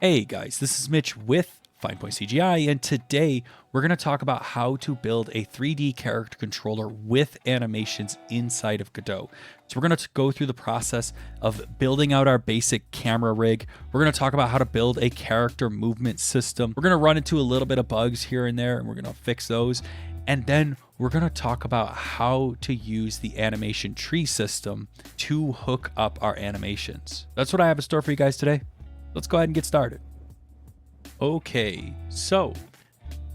Hey guys, this is Mitch with Finepoint CGI, and today we're going to talk about how to build a 3D character controller with animations inside of Godot. So we're going to go through the process of building out our basic camera rig. We're going to talk about how to build a character movement system. We're going to run into a little bit of bugs here and there, and we're going to fix those. And then we're going to talk about how to use the animation tree system to hook up our animations. That's what I have in store for you guys today. Let's go ahead and get started. Okay, so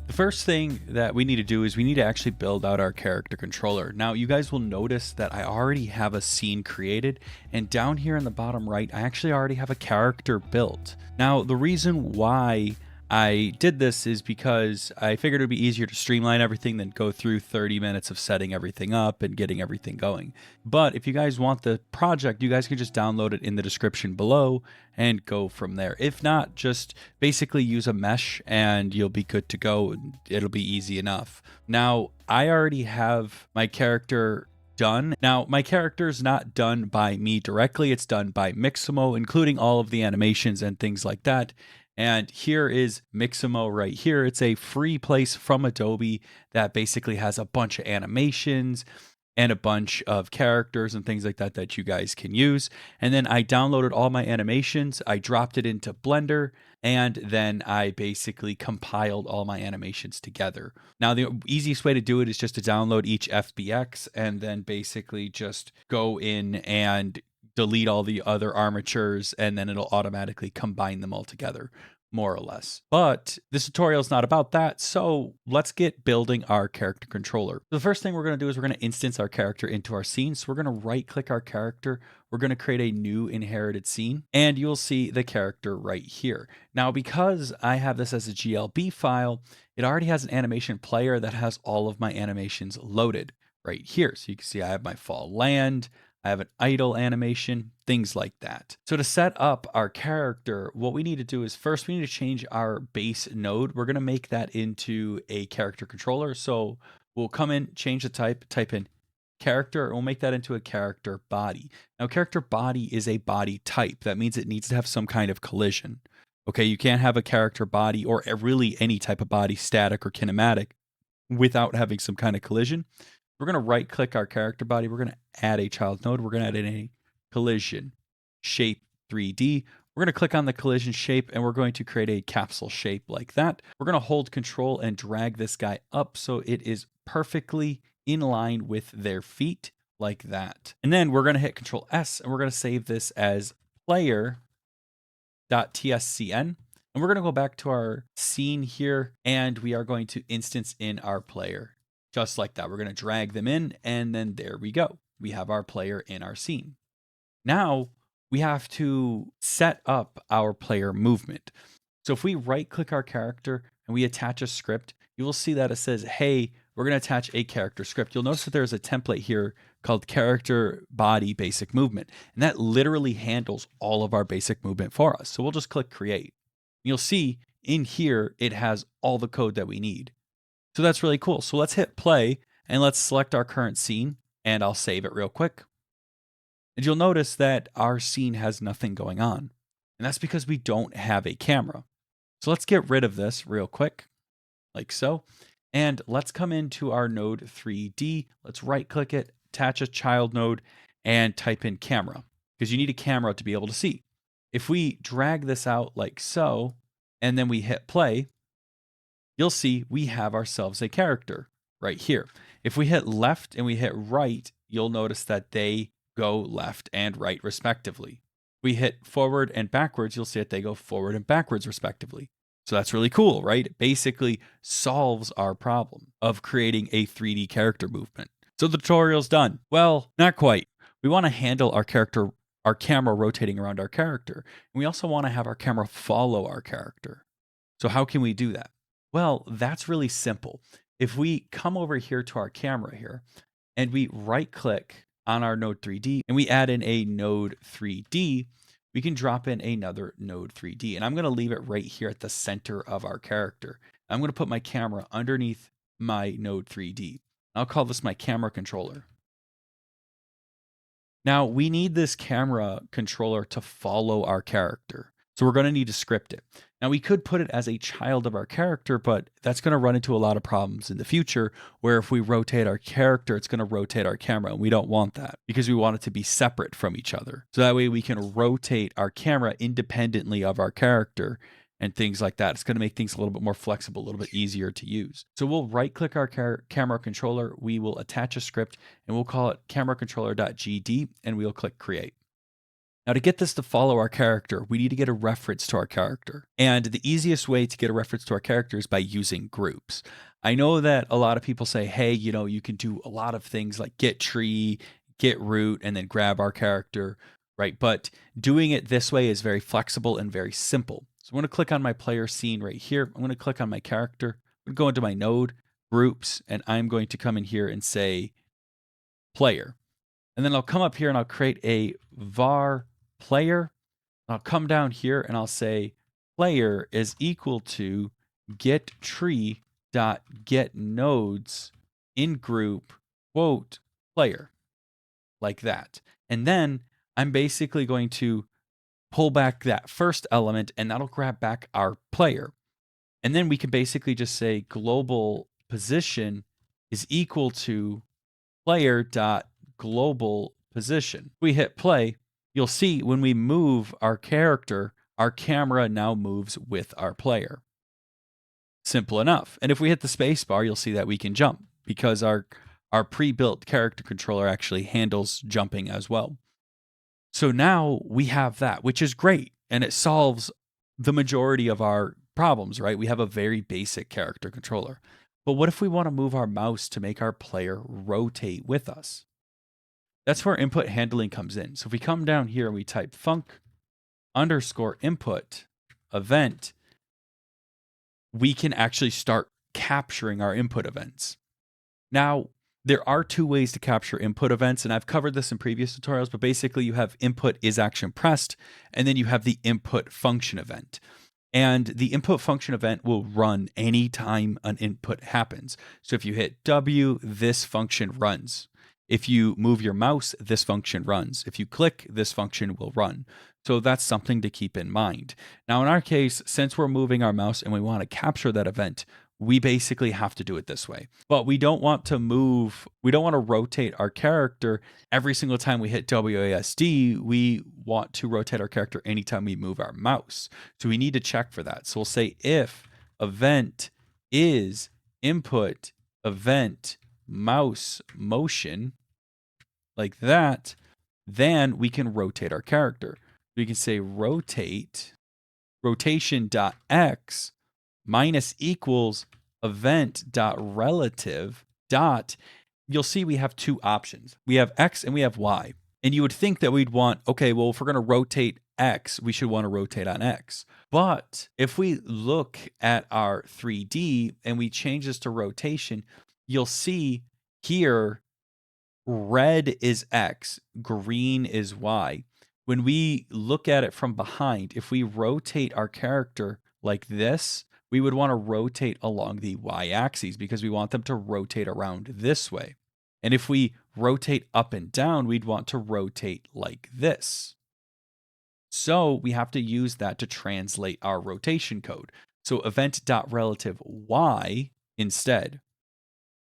the first thing that we need to do is we need to actually build out our character controller. Now, you guys will notice that I already have a scene created, and down here in the bottom right, I actually already have a character built. Now, the reason why I did this is because I figured it would be easier to streamline everything than go through 30 minutes of setting everything up and getting everything going. But if you guys want the project, you guys can just download it in the description below and go from there. If not, just basically use a mesh and you'll be good to go, and it'll be easy enough. Now, I already have my character done. Now, my character is not done by me directly. It's done by Mixamo, including all of the animations and things like that. And here is Mixamo right here. It's a free place from Adobe that basically has a bunch of animations and a bunch of characters and things like that that you guys can use. And then I downloaded all my animations, I dropped it into Blender, and then I basically compiled all my animations together. Now, the easiest way to do it is just to download each FBX and then basically just go in and delete all the other armatures, and then it'll automatically combine them all together, more or less. But this tutorial is not about that, so let's get building our character controller. The first thing we're going to do is we're going to instance our character into our scene. So we're going to right click our character, we're going to create a new inherited scene, and you'll see the character right here. Now, because I have this as a GLB file, it already has an animation player that has all of my animations loaded right here. So you can see I have my fall land, I have an idle animation, things like that. So to set up our character, what we need to do is first we need to change our base node. We're going to make that into a character controller. So we'll come in, change the type in character, and we'll make that into a character body. Now, character body is a body type. That means it needs to have some kind of collision. Okay, you can't have a character body or really any type of body, static or kinematic, without having some kind of collision. We're going to right click our character body. We're going to add a child node. We're going to add in a collision shape 3D. We're going to click on the collision shape and we're going to create a capsule shape like that. We're going to hold control and drag this guy up so it is perfectly in line with their feet like that. And then we're going to hit Control S and we're going to save this as player.tscn. And we're going to go back to our scene here and we are going to instance in our player. Just like that, we're going to drag them in, and then there we go. We have our player in our scene. Now, we have to set up our player movement. So if we right-click our character and we attach a script, you will see that it says, hey, we're going to attach a character script. You'll notice that there's a template here called character body basic movement, and that literally handles all of our basic movement for us. So we'll just click create. You'll see in here, it has all the code that we need. So that's really cool. So let's hit play and let's select our current scene and I'll save it real quick. And you'll notice that our scene has nothing going on. And that's because we don't have a camera. So let's get rid of this real quick, like so. And let's come into our node 3D. Let's right click it, attach a child node and type in camera because you need a camera to be able to see. If we drag this out like so, and then we hit play, you'll see we have ourselves a character right here. If we hit left and we hit right, you'll notice that they go left and right respectively. We hit forward and backwards, you'll see that they go forward and backwards respectively. So that's really cool, right? It basically solves our problem of creating a 3D character movement. So the tutorial's done. Well, not quite. We want to handle our camera rotating around our character. And we also want to have our camera follow our character. So how can we do that? Well, that's really simple. If we come over here to our camera here and we right click on our node 3D and we add in a node 3D, we can drop in another node 3D. And I'm going to leave it right here at the center of our character. I'm going to put my camera underneath my node 3D. I'll call this my camera controller. Now we need this camera controller to follow our character. So we're going to need to script it. Now we could put it as a child of our character, but that's going to run into a lot of problems in the future where if we rotate our character, it's going to rotate our camera. And we don't want that because we want it to be separate from each other. So that way we can rotate our camera independently of our character and things like that. It's going to make things a little bit more flexible, a little bit easier to use. So we'll right click our camera controller. We will attach a script and we'll call it cameracontroller.gd and we'll click create. Now, to get this to follow our character, we need to get a reference to our character. And the easiest way to get a reference to our character is by using groups. I know that a lot of people say, hey, you can do a lot of things like get tree, get root, and then grab our character, right? But doing it this way is very flexible and very simple. So I'm going to click on my player scene right here. I'm going to click on my character. I'm going to go into my node, groups, and I'm going to come in here and say player. And then I'll come up here and I'll create a var player. I'll come down here and I'll say player is equal to get tree dot get nodes in group quote player, like that. And then I'm basically going to pull back that first element and that'll grab back our player. And then we can basically just say global position is equal to player dot global position. We hit play. You'll see when we move our character, our camera now moves with our player. Simple enough. And if we hit the space bar, you'll see that we can jump because our pre-built character controller actually handles jumping as well. So now we have that, which is great. And it solves the majority of our problems, right? We have a very basic character controller. But what if we want to move our mouse to make our player rotate with us? That's where input handling comes in. So if we come down here and we type func underscore input event, we can actually start capturing our input events. Now, there are two ways to capture input events, and I've covered this in previous tutorials, but basically you have input is action pressed, and then you have the input function event. And the input function event will run anytime an input happens. So if you hit W, this function runs. If you move your mouse, this function runs. If you click, this function will run. So that's something to keep in mind. Now, in our case, since we're moving our mouse and we want to capture that event, we basically have to do it this way. But we don't want to rotate our character every single time we hit WASD. We want to rotate our character anytime we move our mouse. So we need to check for that. So we'll say if event is input event mouse motion, like that, then we can rotate our character. We can say rotation.x minus equals event.relative dot. You'll see we have two options. We have X and we have Y. And you would think that we'd want, okay, well, if we're going to rotate X, we should want to rotate on X. But if we look at our 3D and we change this to rotation, you'll see here, red is X, green is Y. When we look at it from behind, if we rotate our character like this, we would want to rotate along the y-axis because we want them to rotate around this way. And if we rotate up and down, we'd want to rotate like this. So we have to use that to translate our rotation code. So event.relative y instead.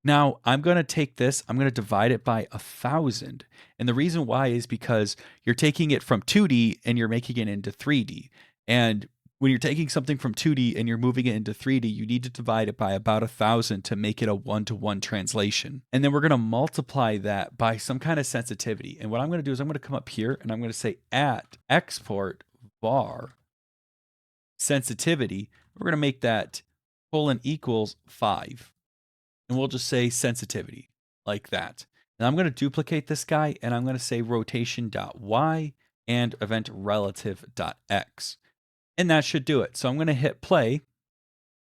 Now I'm going to take this, I'm going to divide it by 1,000. And the reason why is because you're taking it from 2D and you're making it into 3D. And when you're taking something from 2D and you're moving it into 3D, you need to divide it by about 1,000 to make it a one-to-one translation. And then we're going to multiply that by some kind of sensitivity. And what I'm going to do is I'm going to come up here and I'm going to say at export var sensitivity. We're going to make that := 5. And we'll just say sensitivity like that. And I'm going to duplicate this guy and I'm going to say rotation.y and event_relative.x. And that should do it. So I'm going to hit play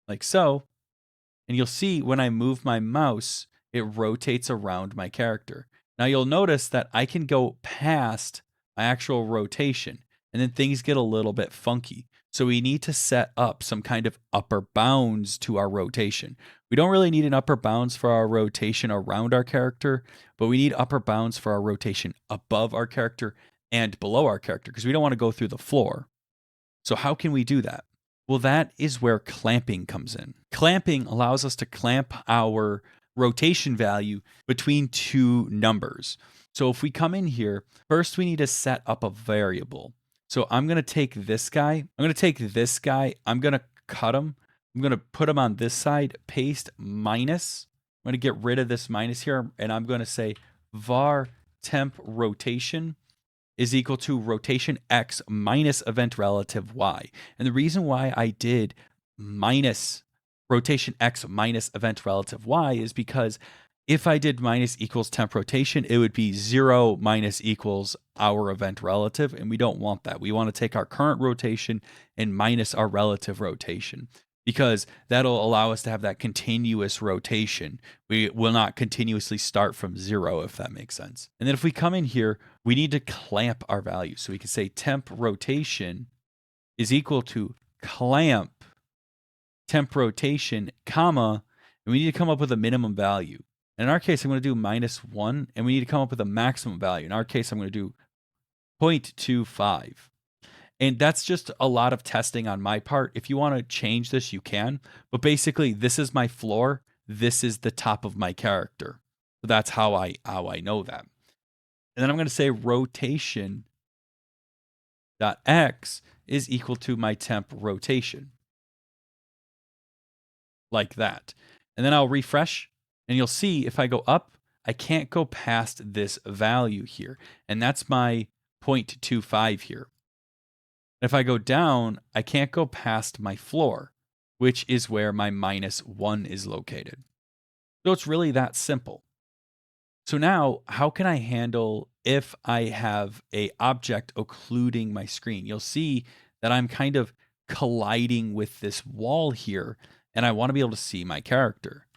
like so. And you'll see when I move my mouse, it rotates around my character. Now you'll notice that I can go past my actual rotation and then things get a little bit funky. So we need to set up some kind of upper bounds to our rotation. We don't really need an upper bounds for our rotation around our character, but we need upper bounds for our rotation above our character and below our character because we don't want to go through the floor. So how can we do that? Well, that is where clamping comes in. Clamping allows us to clamp our rotation value between two numbers. So if we come in here, first we need to set up a variable. So I'm going to take this guy. I'm going to take this guy. I'm going to cut him. I'm going to put him on this side, paste minus. I'm going to get rid of this minus here, and I'm going to say var temp rotation is equal to rotation x minus event relative y. And the reason why I did minus rotation x minus event relative y is because if I did minus equals temp rotation, it would be 0 minus equals our event relative, and we don't want that. We want to take our current rotation and minus our relative rotation, because that'll allow us to have that continuous rotation. We will not continuously start from 0, if that makes sense. And then if we come in here, we need to clamp our value. So we can say temp rotation is equal to clamp temp rotation, comma, and we need to come up with a minimum value. And in our case, I'm going to do -1, and we need to come up with a maximum value. In our case, I'm going to do 0.25. And that's just a lot of testing on my part. If you want to change this, you can. But basically, this is my floor. This is the top of my character. So that's how I know that. And then I'm going to say rotation dot x is equal to my temp rotation. Like that. And then I'll refresh, and you'll see if I go up, I can't go past this value here. And that's my 0.25 here. If I go down, I can't go past my floor, which is where my -1 is located. So it's really that simple. So now, how can I handle if I have a object occluding my screen? You'll see that I'm kind of colliding with this wall here, and I want to be able to see my character.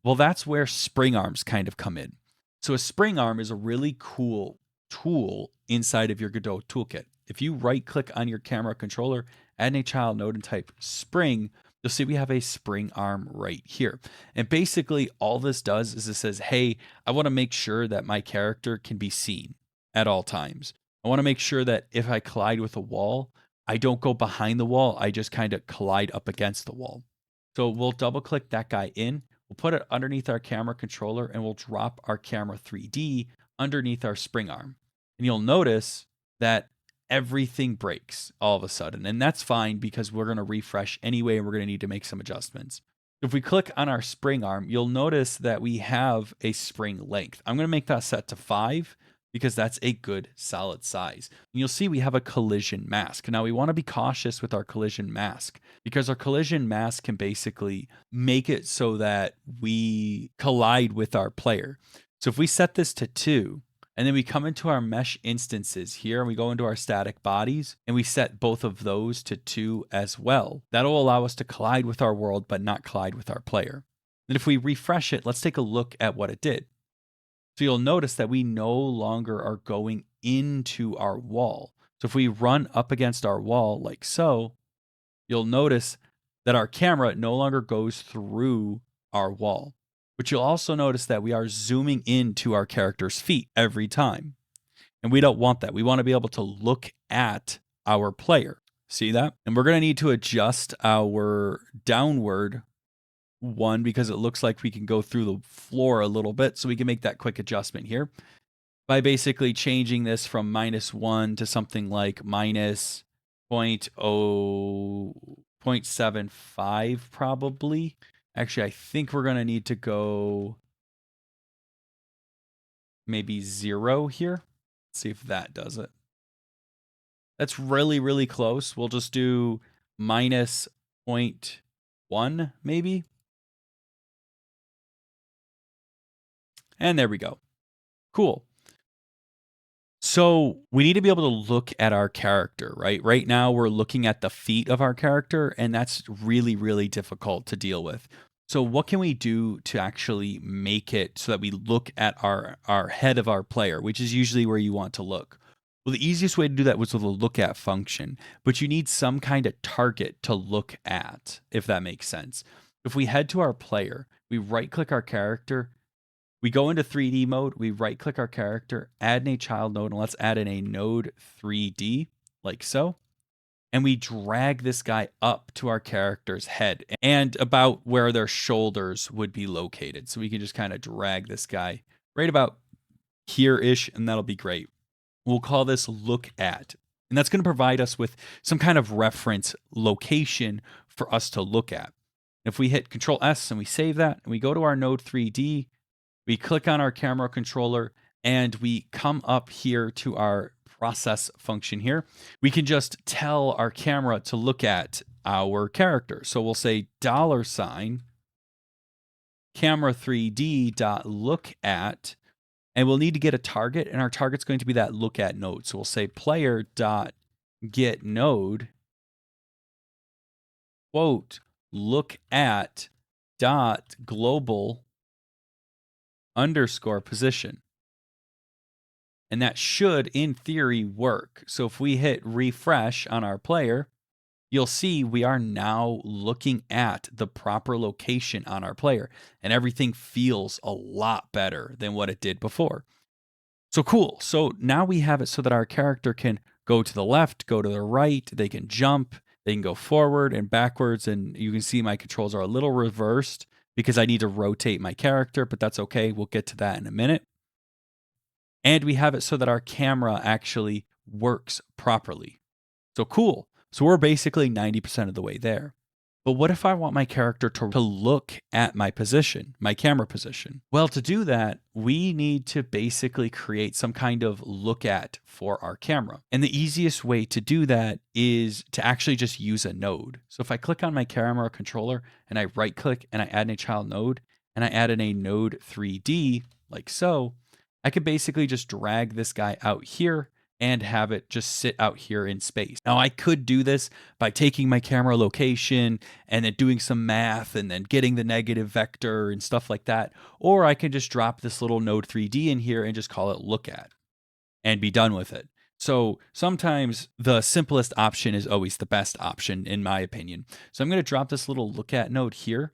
Well, that's where spring arms kind of come in. So a spring arm is a really cool tool inside of your Godot toolkit. If you right click on your camera controller, add a child node and type spring, you'll see we have a spring arm right here. And basically all this does is it says, hey, I want to make sure that my character can be seen at all times. I want to make sure that if I collide with a wall, I don't go behind the wall. I just kind of collide up against the wall. So we'll double click that guy in. We'll put it underneath our camera controller, and we'll drop our camera 3D underneath our spring arm. And you'll notice that everything breaks all of a sudden. And that's fine because we're going to refresh anyway, and we're going to need to make some adjustments. If we click on our spring arm, you'll notice that we have a spring length. I'm going to make that set to 5 because that's a good solid size. And you'll see we have a collision mask. Now we want to be cautious with our collision mask because our collision mask can basically make it so that we collide with our player. So if we set this to 2, and then we come into our mesh instances here, and we go into our static bodies, and we set both of those to 2 as well. That'll allow us to collide with our world, but not collide with our player. And if we refresh it, let's take a look at what it did. So you'll notice that we no longer are going into our wall. So if we run up against our wall like so, you'll notice that our camera no longer goes through our wall. But you'll also notice that we are zooming into our character's feet every time. And we don't want that. We want to be able to look at our player. See that? And we're going to need to adjust our downward one because it looks like we can go through the floor a little bit. So we can make that quick adjustment here by basically changing this from -1 to something like -0.75 probably. Actually, I think we're going to need to go maybe 0 here. Let's see if that does it. That's really, really close. We'll just do -0.1 maybe. And there we go. Cool. So we need to be able to look at our character, right? Right now we're looking at the feet of our character, and that's really, really difficult to deal with. So what can we do to actually make it so that we look at our head of our player, which is usually where you want to look? Well, the easiest way to do that was with a look at function, but you need some kind of target to look at, if that makes sense. If we head to our player, we right click our character, we go into 3D mode, we right click our character, add in a child node, and let's add in a node 3D, like so. and we drag this guy up to our character's head and about where their shoulders would be located. So we can just kind of drag this guy right about here-ish, and that'll be great. We'll call this look at, and that's going to provide us with some kind of reference location for us to look at. If we hit Control S and we save that, and we go to our node 3D, we click on our camera controller, and we come up here to our process function here. We can just tell our camera to look at our character. So we'll say $, camera 3D dot look at, and we'll need to get a target, and our target's going to be that look at node. So we'll say player dot get node, quote, look at dot global underscore position. And that should, in theory, work. So if we hit refresh on our player, you'll see we are now looking at the proper location on our player, and everything feels a lot better than what it did before. So cool. So now we have it so that our character can go to the left, go to the right, they can jump, they can go forward and backwards, and you can see my controls are a little reversed because I need to rotate my character, but that's okay. We'll get to that in a minute. And we have it so that our camera actually works properly. So cool. So we're basically 90% of the way there. But what if I want my character to look at my position, my camera position? Well, to do that, we need to basically create some kind of look at for our camera. And the easiest way to do that is to actually just use a node. So if I click on my camera controller and I right click and I add a child node and I add in a node 3D like so, I could basically just drag this guy out here and have it just sit out here in space. Now, I could do this by taking my camera location and then doing some math and then getting the negative vector and stuff like that. Or I can just drop this little node 3D in here and just call it look at and be done with it. So sometimes the simplest option is always the best option, in my opinion. So I'm going to drop this little look at node here,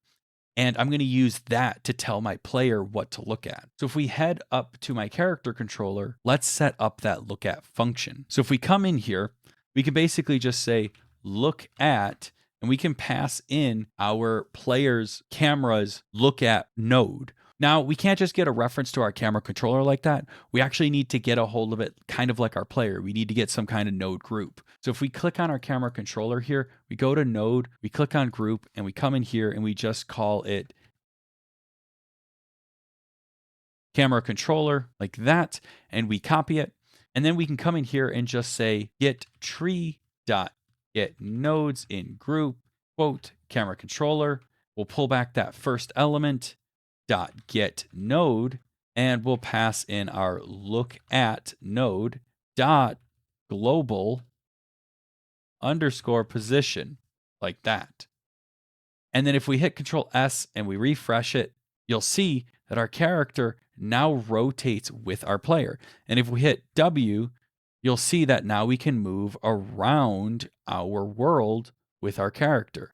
and I'm going to use that to tell my player what to look at. So if we head up to my character controller, let's set up that look at function. So if we come in here, we can basically just say look at, and we can pass in our player's camera's look at node. Now, we can't just get a reference to our camera controller like that. We actually need to get a hold of it kind of like our player. We need to get some kind of node group. So if we click on our camera controller here, we go to node, we click on group, and we come in here and we just call it camera controller like that, and we copy it. And then we can come in here and just say get tree dot get nodes in group, quote, camera controller. We'll pull back that first element, dot get node, and we'll pass in our look at node dot global underscore position like that. And then if we hit Control S and we refresh it, you'll see that our character now rotates with our player. And if we hit W, you'll see that now we can move around our world with our character.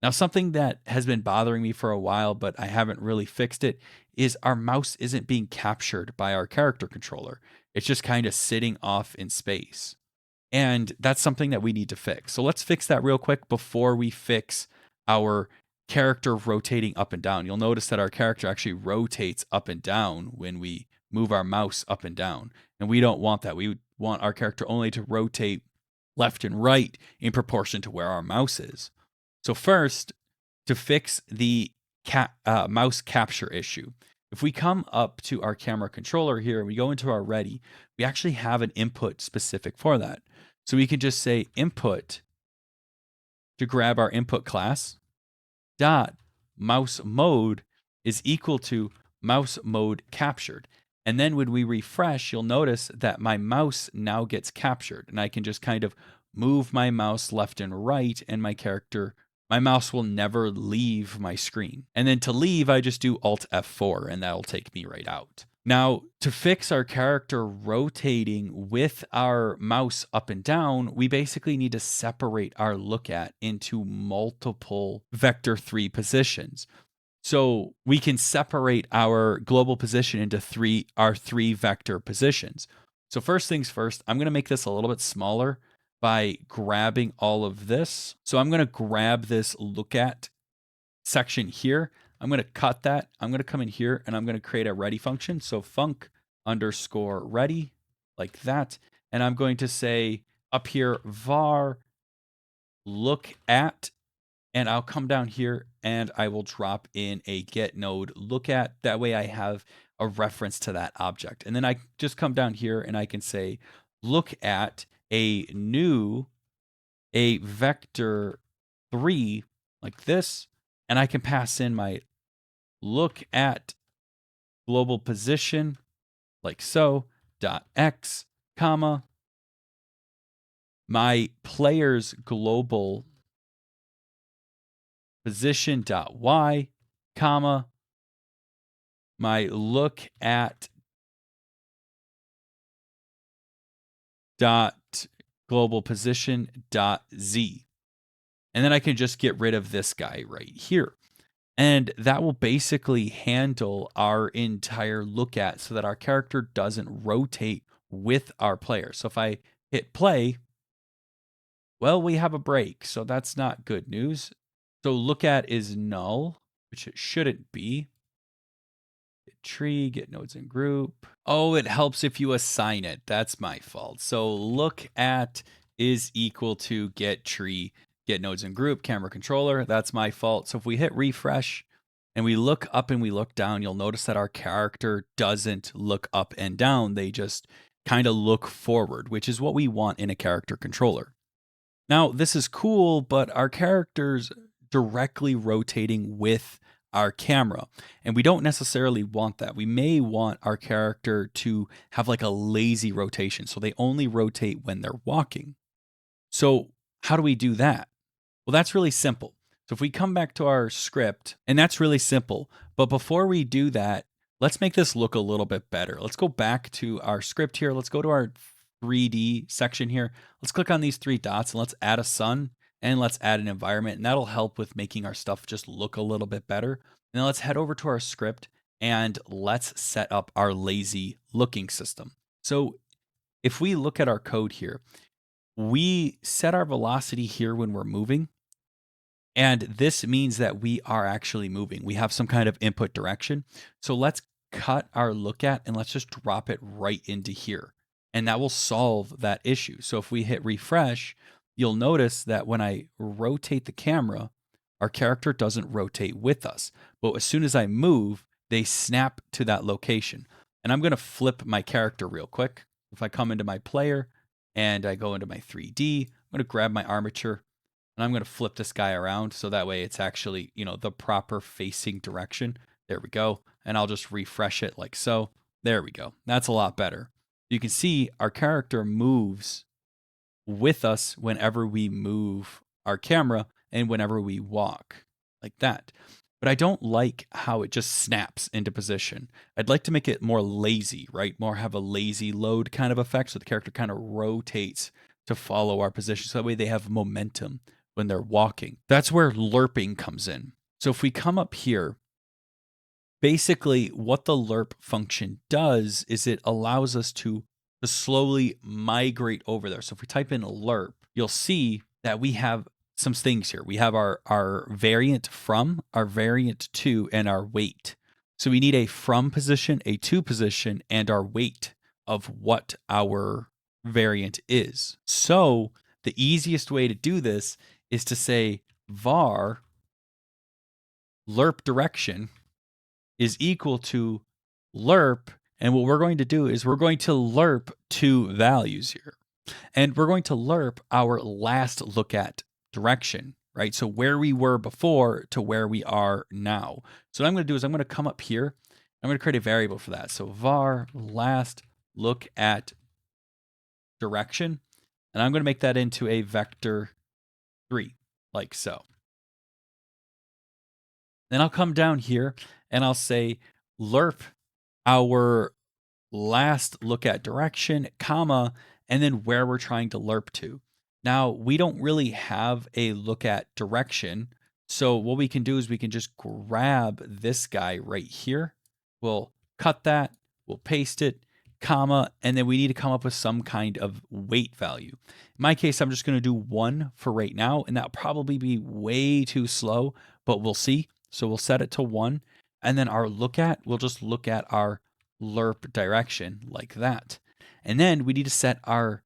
Now, something that has been bothering me for a while, but I haven't really fixed it, is our mouse isn't being captured by our character controller. It's just kind of sitting off in space. And that's something that we need to fix. So let's fix that real quick before we fix our character rotating up and down. You'll notice that our character actually rotates up and down when we move our mouse up and down. And we don't want that. We want our character only to rotate left and right in proportion to where our mouse is. So first, to fix the mouse capture issue, if we come up to our camera controller here and we go into our ready, we actually have an input specific for that. So we can just say input to grab our input class dot mouse mode is equal to mouse mode captured. And then when we refresh, you'll notice that my mouse now gets captured, and I can just kind of move my mouse left and right, and my mouse will never leave my screen. And then to leave, I just do Alt F4 and that'll take me right out. Now, to fix our character rotating with our mouse up and down, we basically need to separate our look at into multiple vector 3 positions. So we can separate our global position into our three vector positions. So first things first, I'm going to make this a little bit smaller. by grabbing all of this. So I'm going to grab this look at section here. I'm going to cut that. I'm going to come in here and I'm going to create a ready function. So func underscore ready, like that. And I'm going to say up here var look at, and I'll come down here and I will drop in a get node look at. That way I have a reference to that object. And then I just come down here and I can say look at a vector 3 like this, and I can pass in my look at global position like so dot x comma my player's global position dot y comma my look at dot global position dot z. And then I can just get rid of this guy right here. And that will basically handle our entire look at so that our character doesn't rotate with our player. So if I hit play, well, we have a break. So that's not good news. So look at is null, which it shouldn't be. Get tree, get nodes in group. Oh, it helps if you assign it. That's my fault. So look at is equal to get tree, get nodes in group, camera controller. That's my fault. So if we hit refresh and we look up and we look down, you'll notice that our character doesn't look up and down. They just kind of look forward, which is what we want in a character controller. Now, this is cool, but our character's directly rotating with our camera, and we don't necessarily want that. We may want our character to have like a lazy rotation, so they only rotate when they're walking. So how do we do that? Well, that's really simple. So if we come back to our script, and that's really simple, but before we do that, let's make this look a little bit better. Let's go back to our script here. Let's go to our 3D section here. Let's click on these 3 dots and let's add a sun and let's add an environment, and that'll help with making our stuff just look a little bit better. And then let's head over to our script and let's set up our lazy looking system. So if we look at our code here, we set our velocity here when we're moving. And this means that we are actually moving. We have some kind of input direction. So let's cut our look at and let's just drop it right into here. And that will solve that issue. So if we hit refresh, you'll notice that when I rotate the camera, our character doesn't rotate with us. But as soon as I move, they snap to that location. And I'm going to flip my character real quick. If I come into my player and I go into my 3D, I'm going to grab my armature and I'm going to flip this guy around so that way it's actually, the proper facing direction. There we go. And I'll just refresh it like so. There we go. That's a lot better. You can see our character moves with us whenever we move our camera and whenever we walk like that. But I don't like how it just snaps into position. I'd like to make it more lazy, right? More have a lazy load kind of effect. So the character kind of rotates to follow our position. So that way they have momentum when they're walking. That's where lerping comes in. So if we come up here, basically what the lerp function does is it allows us to slowly migrate over there. So if we type in lerp, you'll see that we have some things here. We have our variant from, our variant to, and our weight. So we need a from position, a to position, and our weight of what our variant is. So the easiest way to do this is to say var lerp direction is equal to lerp. And what we're going to do is we're going to lerp 2 values here. And we're going to lerp our last look at direction, right? So where we were before to where we are now. So what I'm going to do is I'm going to come up here. I'm going to create a variable for that. So var last look at direction. And I'm going to make that into a vector 3, like so. Then I'll come down here and I'll say lerp our last look at direction, comma, and then where we're trying to lerp to. Now, we don't really have a look at direction. So what we can do is we can just grab this guy right here. We'll cut that, we'll paste it, comma, and then we need to come up with some kind of weight value. In my case, I'm just going to do 1 for right now, and that'll probably be way too slow, but we'll see. So we'll set it to 1, and then we'll just look at our lerp direction like that. And then we need to set our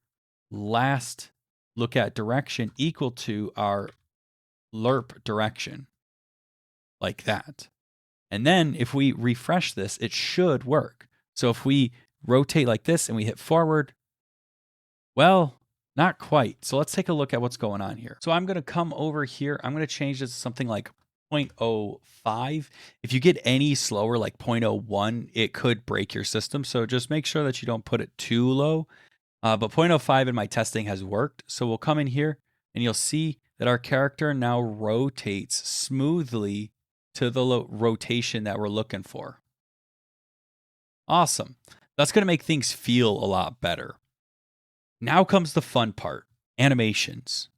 last look at direction equal to our lerp direction like that. And then if we refresh this, it should work. So if we rotate like this and we hit forward, well, not quite. So let's take a look at what's going on here. So I'm going to come over here. I'm going to change this to something like 0.05. If you get any slower, like 0.01, it could break your system. So just make sure that you don't put it too low. But 0.05 in my testing has worked. So we'll come in here and you'll see that our character now rotates smoothly to the rotation that we're looking for. Awesome. That's going to make things feel a lot better. Now comes the fun part, animations.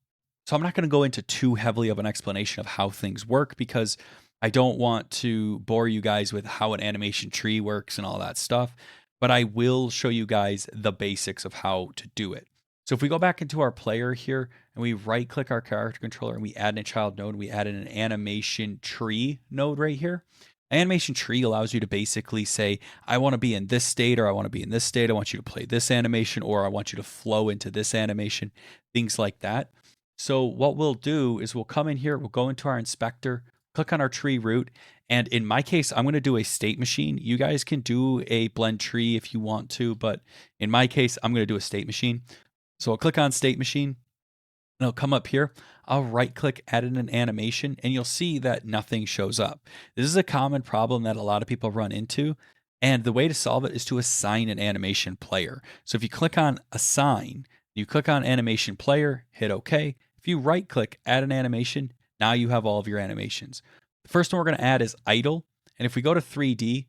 So I'm not going to go into too heavily of an explanation of how things work because I don't want to bore you guys with how an animation tree works and all that stuff, but I will show you guys the basics of how to do it. So if we go back into our player here and we right click our character controller and we add in a child node, we add in an animation tree node right here. Animation tree allows you to basically say, I want to be in this state, or I want to be in this state. I want you to play this animation, or I want you to flow into this animation, things like that. So what we'll do is we'll come in here, we'll go into our inspector, click on our tree root. And in my case, I'm going to do a state machine. You guys can do a blend tree if you want to, but in my case, I'm going to do a state machine. So I'll click on state machine and I'll come up here. I'll right click, add in an animation, and you'll see that nothing shows up. This is a common problem that a lot of people run into. And the way to solve it is to assign an animation player. So if you click on assign, you click on animation player, hit OK. If you right click, add an animation, now you have all of your animations. The first one we're going to add is idle. And if we go to 3D,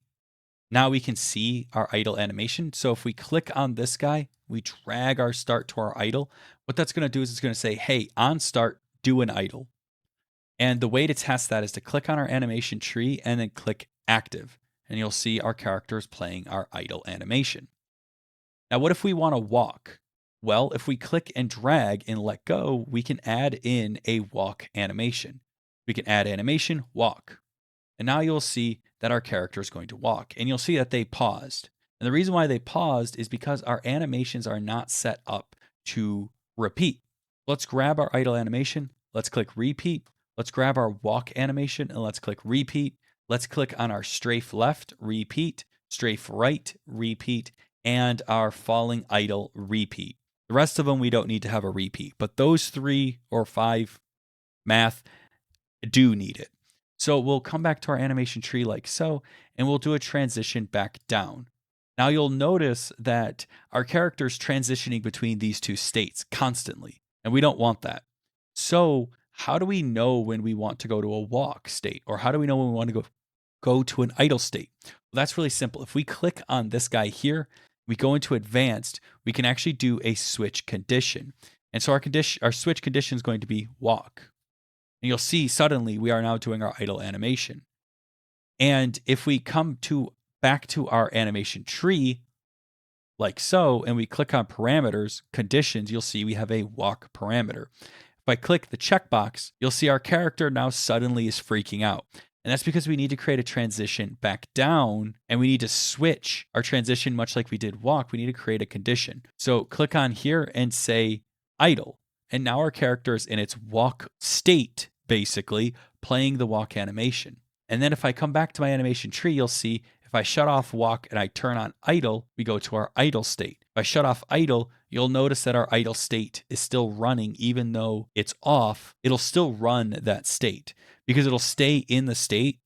now we can see our idle animation. So if we click on this guy, we drag our start to our idle. What that's going to do is it's going to say, hey, on start, do an idle. And the way to test that is to click on our animation tree and then click active. And you'll see our characters playing our idle animation. Now, what if we want to walk? Well, if we click and drag and let go, we can add in a walk animation. We can add animation, walk. And now you'll see that our character is going to walk. And you'll see that they paused. And the reason why they paused is because our animations are not set up to repeat. Let's grab our idle animation. Let's click repeat. Let's grab our walk animation and let's click repeat. Let's click on our strafe left, repeat, strafe right, repeat, and our falling idle, repeat. The rest of them, we don't need to have a repeat, but those 3 or 5 math do need it. So we'll come back to our animation tree like so, and we'll do a transition back down. Now you'll notice that our character is transitioning between these two states constantly, and we don't want that. So how do we know when we want to go to a walk state? Or how do we know when we want to go to an idle state? Well, that's really simple. If we click on this guy here, we go into advanced, we can actually do a switch condition. And so our switch condition is going to be walk. And you'll see suddenly we are now doing our idle animation. And if we come back to our animation tree, like so, and we click on parameters, conditions, you'll see we have a walk parameter. If I click the checkbox, you'll see our character now suddenly is freaking out. And that's because we need to create a transition back down, and we need to switch our transition much like we did walk. We need to create a condition. So click on here and say idle. And now our character is in its walk state, basically, playing the walk animation. And then if I come back to my animation tree, you'll see if I shut off walk and I turn on idle, we go to our idle state. If I shut off idle, you'll notice that our idle state is still running. Even though it's off, it'll still run that state because it'll stay in the state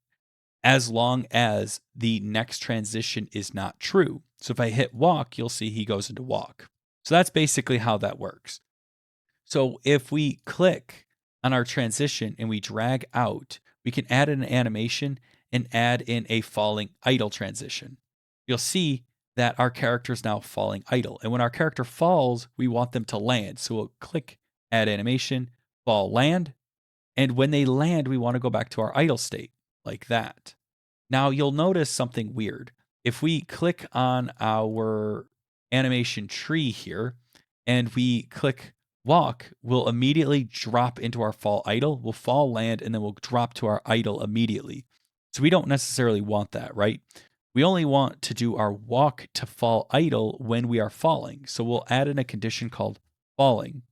as long as the next transition is not true. So if I hit walk, you'll see he goes into walk. So that's basically how that works. So if we click on our transition and we drag out, we can add an animation and add in a falling idle transition. You'll see that our character is now falling idle. And when our character falls, we want them to land. So we'll click add animation, fall, land. And when they land, we want to go back to our idle state like that. Now you'll notice something weird. If we click on our animation tree here and we click walk, we'll immediately drop into our fall idle, we'll fall land, and then we'll drop to our idle immediately. So we don't necessarily want that, right? We only want to do our walk to fall idle when we are falling. So we'll add in a condition called falling.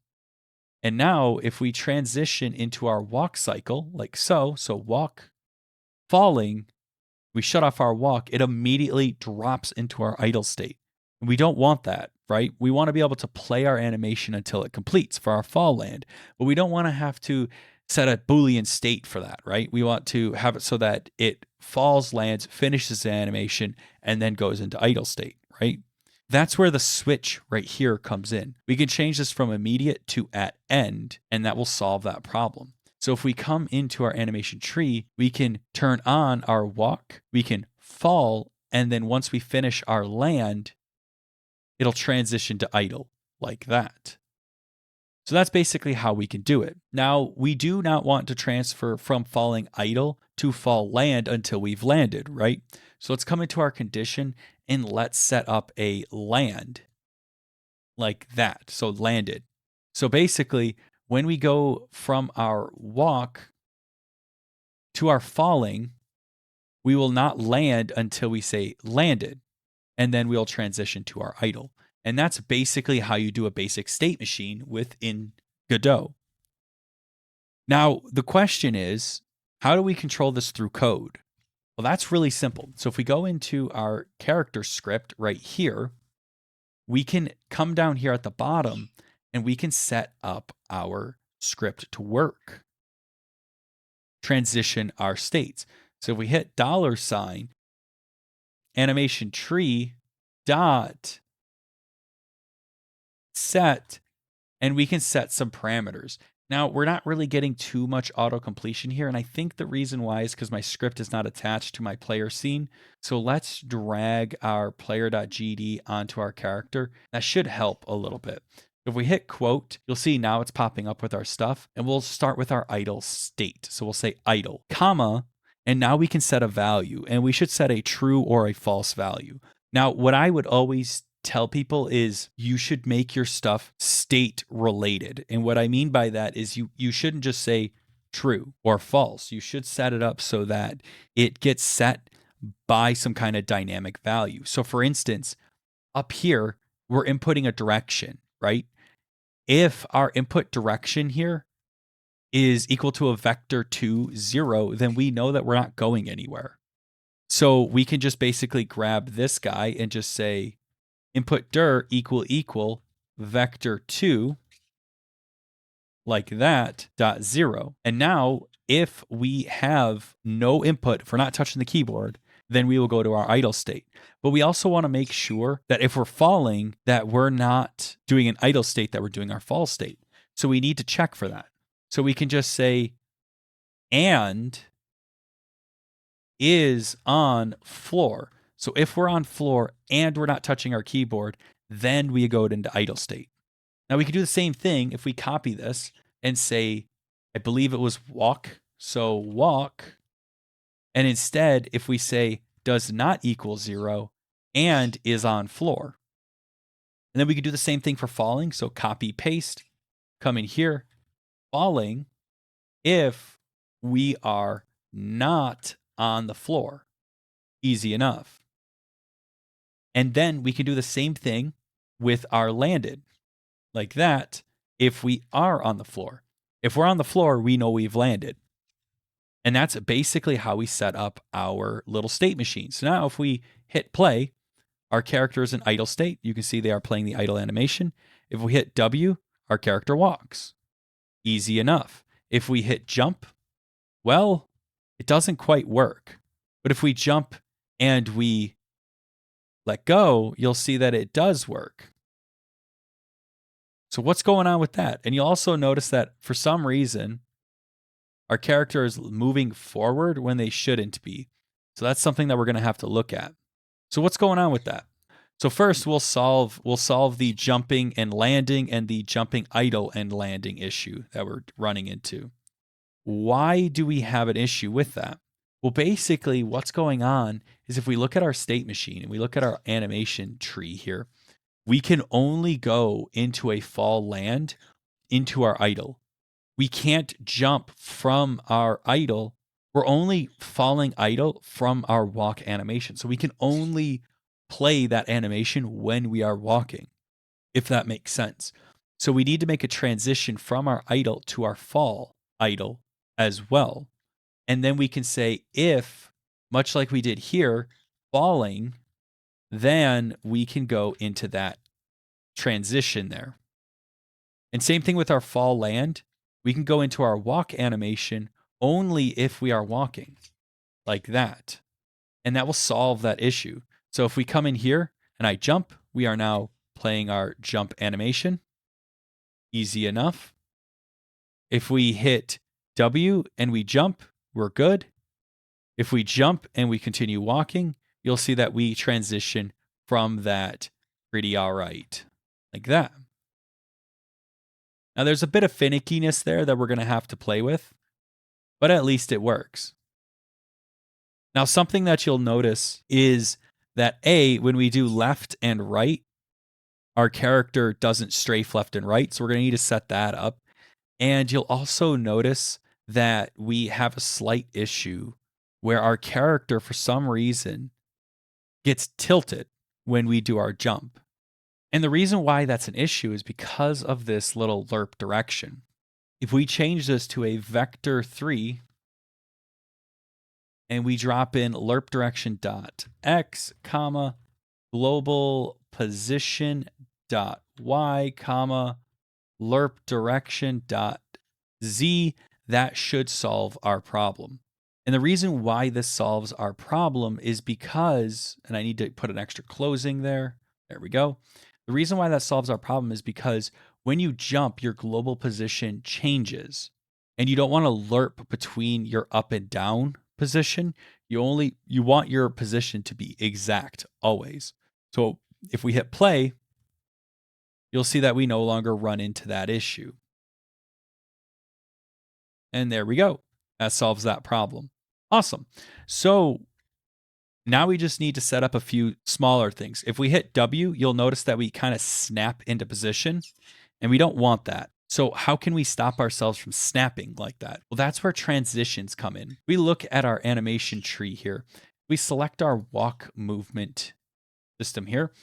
And now if we transition into our walk cycle, like so walk, falling, we shut off our walk, it immediately drops into our idle state. And we don't want that, right? We want to be able to play our animation until it completes for our fall land, but we don't want to have to set a Boolean state for that, right? We want to have it so that it falls, lands, finishes the animation, and then goes into idle state, right? That's where the switch right here comes in. We can change this from immediate to at end, and that will solve that problem. So if we come into our animation tree, we can turn on our walk, we can fall, and then once we finish our land, it'll transition to idle like that. So that's basically how we can do it. Now, we do not want to transfer from falling idle to fall land until we've landed, right? So let's come into our condition and let's set up a land like that. So landed. So basically, when we go from our walk to our falling, we will not land until we say landed, and then we'll transition to our idle. And that's basically how you do a basic state machine within Godot. Now, the question is, how do we control this through code? Well, that's really simple. So if we go into our character script right here, we can come down here at the bottom and we can set up our script to work. Transition our states. So if we hit $, animation tree dot set, and we can set some parameters. Now, we're not really getting too much auto completion here, and I think the reason why is because my script is not attached to my player scene. So let's drag our player.gd onto our character. That should help a little bit. If we hit quote, you'll see now it's popping up with our stuff, and we'll start with our idle state. So we'll say idle, comma, and now we can set a value, and we should set a true or a false value. Now, what I would always tell people is you should make your stuff state related. And what I mean by that is you shouldn't just say true or false. You should set it up so that it gets set by some kind of dynamic value. So for instance, up here, we're inputting a direction, right? If our input direction here is equal to a vector 2, 0, then we know that we're not going anywhere. So we can just basically grab this guy and just say input dir equal vector 2 like that dot 0. And now if we have no input, if we're not touching the keyboard, then we will go to our idle state. But we also want to make sure that if we're falling, that we're not doing an idle state, that we're doing our fall state. So we need to check for that. So we can just say and is on floor. So if we're on floor and we're not touching our keyboard, then we go into idle state. Now we can do the same thing if we copy this and say, I believe it was walk. So walk. And instead, if we say does not equal 0 and is on floor. And then we can do the same thing for falling. So copy, paste, come in here, falling if we are not on the floor. Easy enough. And then we can do the same thing with our landed, like that, if we are on the floor. If we're on the floor, we know we've landed. And that's basically how we set up our little state machine. So now if we hit play, our character is in idle state. You can see they are playing the idle animation. If we hit W, our character walks. Easy enough. If we hit jump, well, it doesn't quite work. But if we jump and we let go, you'll see that it does work. So what's going on with that? And you'll also notice that for some reason, our character is moving forward when they shouldn't be. So that's something that we're going to have to look at. So what's going on with that? So first we'll solve the jumping and landing and the jumping idle and landing issue that we're running into. Why do we have an issue with that? Well, basically what's going on is if we look at our state machine and we look at our animation tree here, we can only go into a fall land into our idle. We can't jump from our idle. We're only falling idle from our walk animation. So we can only play that animation when we are walking, if that makes sense. So we need to make a transition from our idle to our fall idle as well. And then we can say if, much like we did here, falling, then we can go into that transition there. And same thing with our fall land. We can go into our walk animation only if we are walking, like that. And that will solve that issue. So if we come in here and I jump, we are now playing our jump animation. Easy enough. If we hit W and we jump, we're good. If we jump and we continue walking, you'll see that we transition from that pretty all right, like that. Now there's a bit of finickiness there that we're going to have to play with, but at least it works. Now something that you'll notice is that when we do left and right, our character doesn't strafe left and right, so we're going to need to set that up. And you'll also notice that we have a slight issue where our character, for some reason, gets tilted when we do our jump. And the reason why that's an issue is because of this little lerp direction. If we change this to a vector 3 and we drop in lerp direction dot x, comma, global position dot y, comma, lerp direction dot z, that should solve our problem. And the reason why this solves our problem is because, and I need to put an extra closing there. There we go. The reason why that solves our problem is because when you jump, your global position changes. And you don't want to lerp between your up and down position. You want your position to be exact always. So if we hit play, you'll see that we no longer run into that issue. And there we go. That solves that problem. Awesome. So now we just need to set up a few smaller things. If we hit W, you'll notice that we kind of snap into position, and we don't want that. So how can we stop ourselves from snapping like that? Well, that's where transitions come in. We look at our animation tree here. We select our walk movement system here.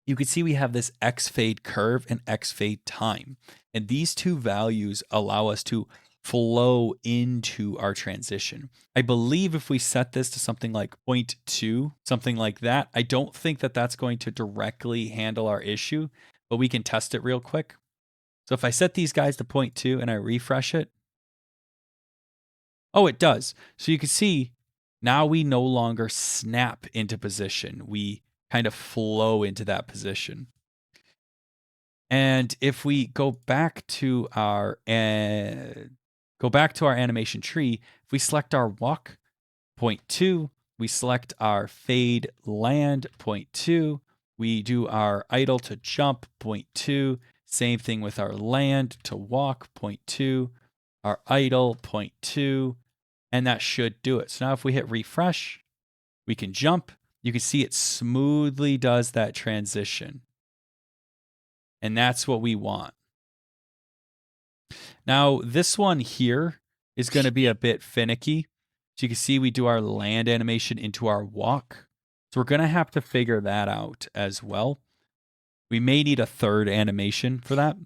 You can see we have this X fade curve and X fade time. And these two values allow us to flow into our transition. I believe if we set this to something like 0.2, something like that, I don't think that that's going to directly handle our issue, but we can test it real quick. So if I set these guys to 0.2 and I refresh it, oh, it does. So you can see now we no longer snap into position. We kind of flow into that position. And if we go back to our animation tree, if we select our walk 0.2, we select our fade land 0.2, we do our idle to jump 0.2, same thing with our land to walk 0.2, our idle 0.2, and that should do it. So now if we hit refresh, we can jump. You can see it smoothly does that transition. And that's what we want. Now, this one here is going to be a bit finicky. So you can see we do our land animation into our walk. So we're going to have to figure that out as well. We may need a third animation for that.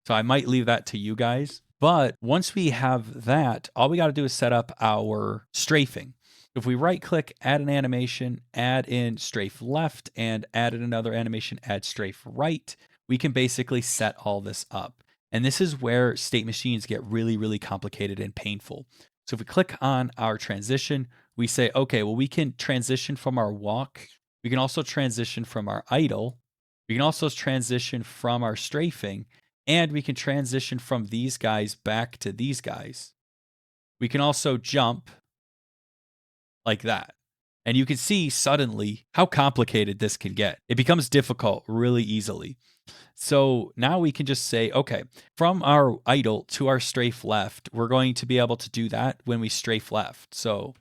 So I might leave that to you guys. But once we have that, all we got to do is set up our strafing. If we right click, add an animation, add in strafe left, and add in another animation, add strafe right, we can basically set all this up. And this is where state machines get really, really complicated and painful. So if we click on our transition, we say, okay, well, we can transition from our walk. We can also transition from our idle. We can also transition from our strafing, and we can transition from these guys back to these guys. We can also jump like that. And you can see suddenly how complicated this can get. It becomes difficult really easily. So now we can just say, okay, from our idle to our strafe left, we're going to be able to do that when we strafe left. So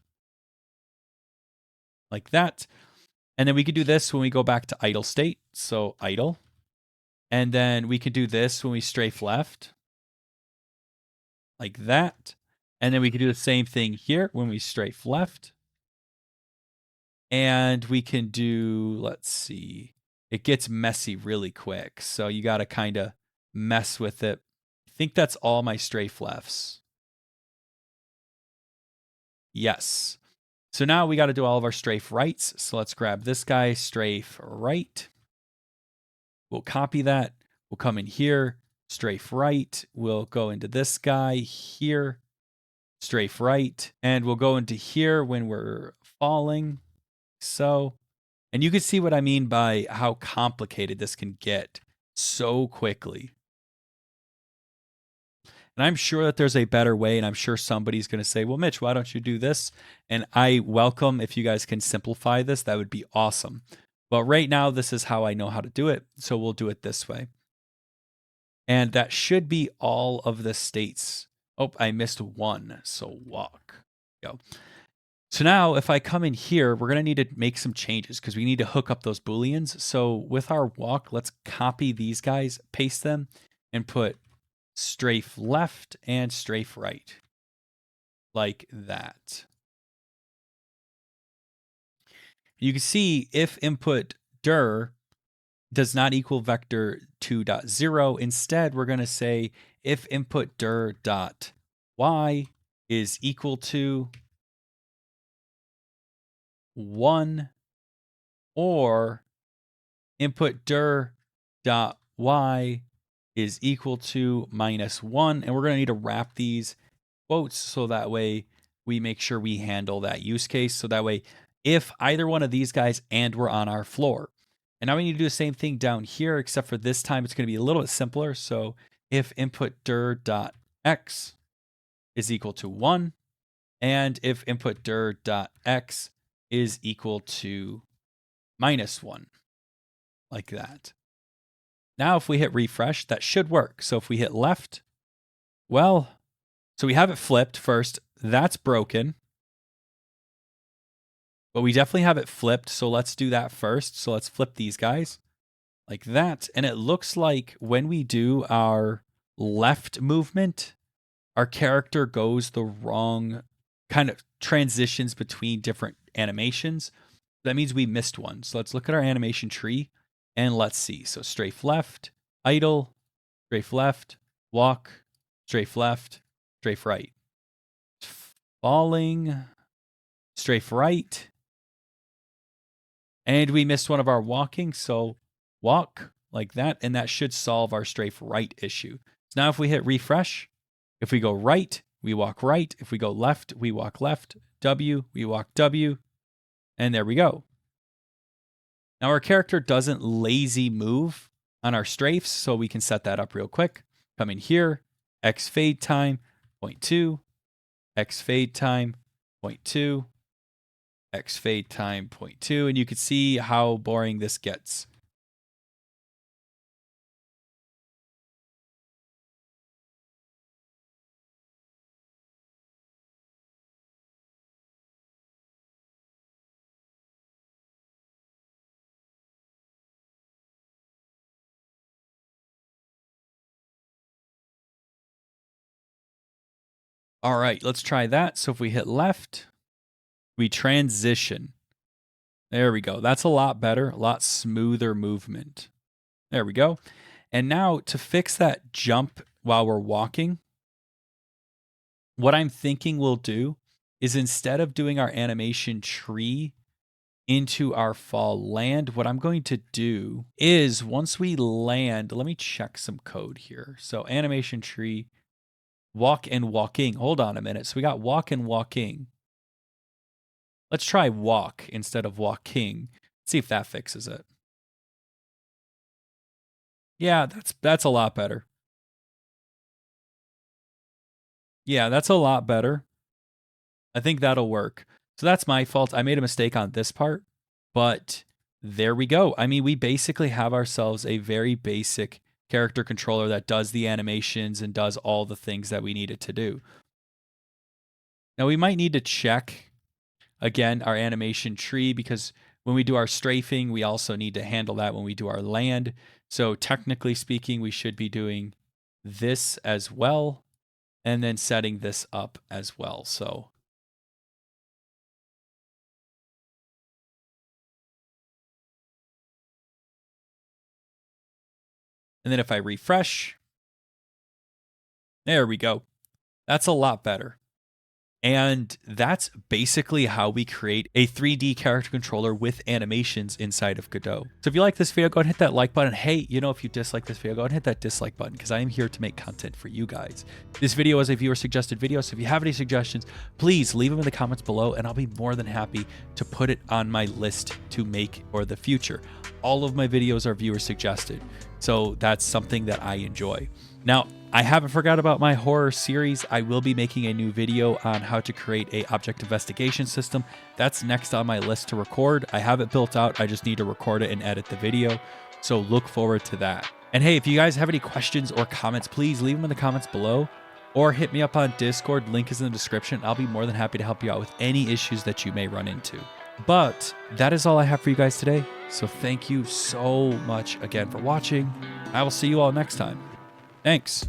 like that. And then we could do this when we go back to idle state. So idle. And then we can do this when we strafe left, like that. And then we can do the same thing here when we strafe left. And we can do, let's see, it gets messy really quick. So you got to kind of mess with it. I think that's all my strafe lefts. Yes. So now we got to do all of our strafe rights. So let's grab this guy, strafe right. We'll copy that. We'll come in here, strafe right. We'll go into this guy here, strafe right. And we'll go into here when we're falling. So, and you can see what I mean by how complicated this can get so quickly. And I'm sure that there's a better way, and I'm sure somebody's going to say, well, Mitch, why don't you do this? And I welcome if you guys can simplify this. That would be awesome. But right now, this is how I know how to do it. So we'll do it this way. And that should be all of the states. Oh, I missed one. So walk. Go. So now if I come in here, we're going to need to make some changes because we need to hook up those Booleans. So with our walk, let's copy these guys, paste them, and put strafe left and strafe right. Like that. You can see if input dir does not equal vector 2.0, instead we're going to say if input dir dot y is equal to 1 or input dir dot y is equal to -1. And we're going to need to wrap these quotes so that way we make sure we handle that use case. So that way, if either one of these guys and we're on our floor. And now we need to do the same thing down here, except for this time it's going to be a little bit simpler. So if input dir dot x is equal to 1, and if input dir dot x is equal to -1, like that. Now, if we hit refresh, that should work. So if we hit left, well, so we have it flipped first. That's broken. But we definitely have it flipped. So let's do that first. So let's flip these guys like that. And it looks like when we do our left movement, our character goes the wrong kind of transitions between different animations. That means we missed one. So let's look at our animation tree and let's see. So strafe left, idle, strafe left, walk, strafe left, strafe right. Falling, strafe right. And we missed one of our walking. So walk like that. And that should solve our strafe right issue. So now if we hit refresh, if we go right, we walk right. If we go left, we walk left. W, we walk W. And there we go. Now our character doesn't lazy move on our strafes, so we can set that up real quick. Come in here, X fade time, 0.2, X fade time, 0.2, X fade time, 0.2, and you can see how boring this gets. All right, let's try that. So if we hit left, we transition. There we go. That's a lot better, a lot smoother movement. There we go. And now to fix that jump while we're walking, what I'm thinking we'll do is instead of doing our animation tree into our fall land, what I'm going to do is once we land, let me check some code here. So animation tree, walk and walking. Hold on a minute. So we got walk and walking. Let's try walk instead of walking. See if that fixes it. Yeah, that's a lot better. Yeah, that's a lot better. I think that'll work. So that's my fault. I made a mistake on this part, but there we go. I mean, we basically have ourselves a very basic character controller that does the animations and does all the things that we need it to do. Now we might need to check again our animation tree because when we do our strafing, we also need to handle that when we do our land. So technically speaking, we should be doing this as well, and then setting this up as well. So and then if I refresh, there we go. That's a lot better. And that's basically how we create a 3D character controller with animations inside of Godot. So if you like this video, go ahead and hit that like button. Hey, if you dislike this video, go ahead and hit that dislike button because I am here to make content for you guys. This video is a viewer suggested video, so if you have any suggestions, please leave them in the comments below and I'll be more than happy to put it on my list to make for the future. All of my videos are viewer suggested, so that's something that I enjoy. Now, I haven't forgot about my horror series. I will be making a new video on how to create a object investigation system. That's next on my list to record. I have it built out. I just need to record it and edit the video. So look forward to that. And hey, if you guys have any questions or comments, please leave them in the comments below or hit me up on Discord. Link is in the description. I'll be more than happy to help you out with any issues that you may run into. But that is all I have for you guys today. So thank you so much again for watching. I will see you all next time. Thanks.